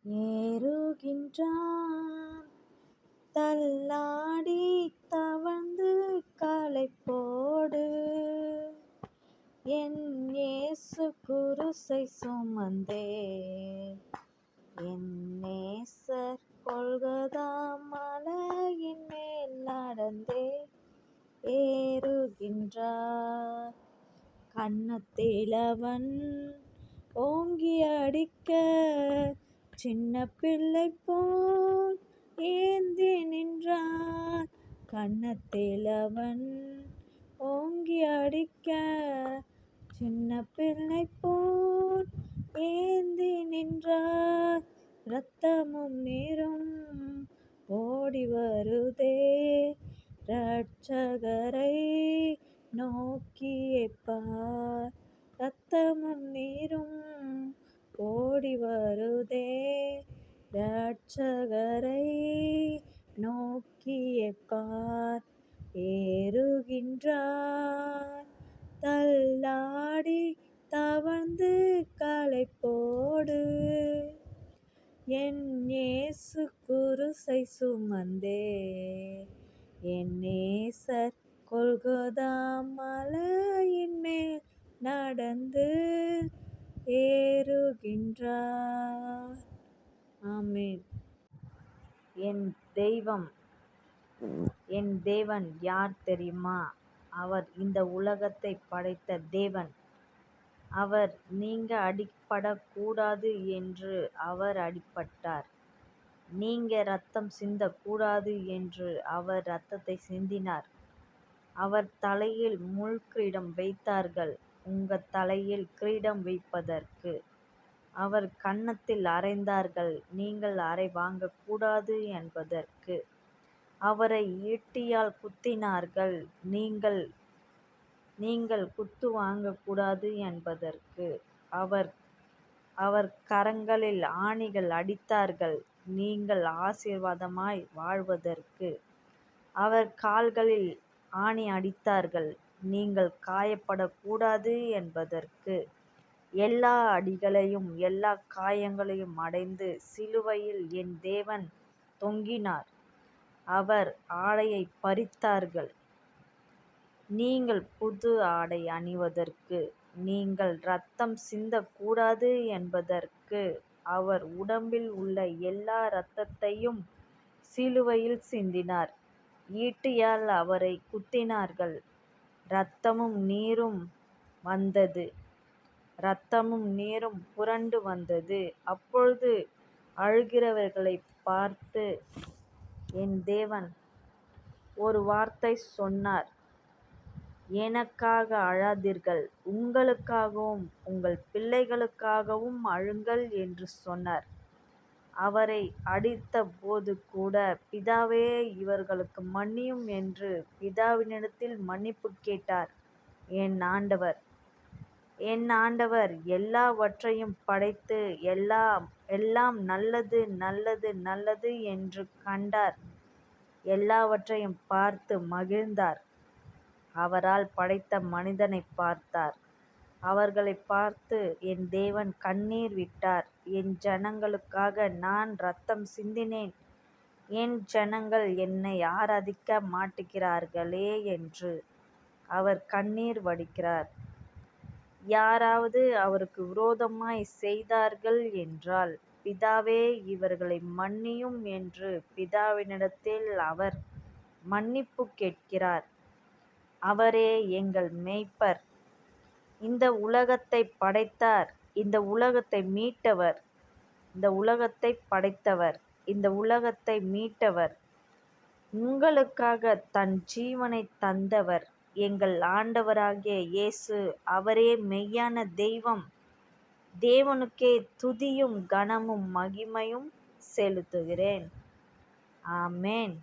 ஏறுகின்றான் தள்ளாடி தவழ்ந்து களைப்போடு என் இயேசு குருசை சுமந்தே என் நேசர் கொல்கதா மலையின் மேல் நடந்தே ஏறுகின்றார். கன்னத்திலவன் ஓங்கி அடிக்க சின்ன பிள்ளை போல் ஏந்தி நின்றான். கன்னத்திலவன் ஓங்கி அடிக்க சின்ன பிள்ளை போல் ஏந்தி நின்றார். இரத்தமும் நீரும் ஓடி வருதே இரட்சகரை நோக்கியே பார். இரத்தமும் நீரும் ஓடி வருதே இரட்சகரை நோக்கியே பார். ஏறுகின்றார் தள்ளாடி தவழ்ந்து களைப்போடு என் இயேசு குருசை சுமந்தே என் நேசர் கொல்கொதா மலையின் மேல் நடந்து ஏறுகின்றார். ஆமென். என் தேவன் யார் தெரியுமா? அவர் இந்த உலகத்தை படைத்த தேவன். அவர் நீங்க அடிபடக்கூடாது என்று அவர் அடிபட்டார். நீங்க இரத்தம் சிந்தக்கூடாது என்று அவர் இரத்தத்தை சிந்தினார். அவர் தலையில் முள் கிரீடம் வைத்தார்கள் உங்க தலையில் கிரீடம் வைப்பதற்கு. அவர் கன்னத்தில் அறைந்தார்கள் நீங்கள் அறை வாங்கக்கூடாது என்பதற்கு. அவரை ஈட்டியால் குத்தினார்கள் நீங்கள் குத்து வாங்கக்கூடாது என்பதற்கு. அவர் கரங்களில் ஆணிகள் அடித்தார்கள் நீங்கள் ஆசீர்வாதமாய் வாழ்வதற்கு. அவர் கால்களில் ஆணி அடித்தார்கள் நீங்கள் காயப்படக்கூடாது என்பதற்கு. எல்லா அடிகளையும் எல்லா காயங்களையும் அடைந்து சிலுவையில் என் தேவன் தொங்கினார். அவர் ஆடையை பறித்தார்கள் நீங்கள் புது ஆடை அணிவதற்கு. நீங்கள் இரத்தம் சிந்தக்கூடாது என்பதற்கு. அவர் உடம்பில் உள்ள எல்லா இரத்தத்தையும் சிலுவையில் சிந்தினார். ஈட்டியால் அவரை குத்தினார்கள். இரத்தமும் நீரும் புரண்டு வந்தது. அப்பொழுது அழுகிறவர்களைப் பார்த்து என் தேவன் ஒரு வார்த்தை சொன்னார். எனக்காக அழாதீர்கள் உங்களுக்காகவும் உங்கள் பிள்ளைகளுக்காகவும் அழுங்கள் என்று சொன்னார். அவரை அடித்த போது கூட பிதாவே இவர்களுக்கு மன்னியும் என்று பிதாவினிடத்தில் மன்னிப்பு கேட்டார். என் ஆண்டவர் எல்லாவற்றையும் படைத்து எல்லாம் நல்லது நல்லது நல்லது என்று கண்டார். எல்லாவற்றையும் பார்த்து மகிழ்ந்தார். அவரால் படைத்த மனிதனைப் பார்த்தார். அவர்களைப் பார்த்து என் தேவன் கண்ணீர் விட்டார். என் ஜனங்களுக்காக நான் இரத்தம் சிந்தினேன். என் ஜனங்கள் என்னை ஆராதிக்க மாட்டுகிறார்களே என்று அவர் கண்ணீர் வடிக்கிறார். யாராவது அவருக்கு விரோதமாய் செய்தார்கள் என்றால் பிதாவே இவர்களை மன்னியும் என்று பிதாவினிடத்தில் அவர் மன்னிப்பு கேட்கிறார். அவரே எங்கள் மேய்ப்பர். இந்த உலகத்தை படைத்தார். இந்த உலகத்தை மீட்டவர். இந்த உலகத்தை படைத்தவர். இந்த உலகத்தை மீட்டவர். உங்களுக்காக தன் ஜீவனை தந்தவர் எங்கள் ஆண்டவராகிய இயேசு. அவரே மெய்யான தெய்வம். தேவனுக்கே துதியும் கனமும் மகிமையும் செலுத்துகிறேன். ஆமென்.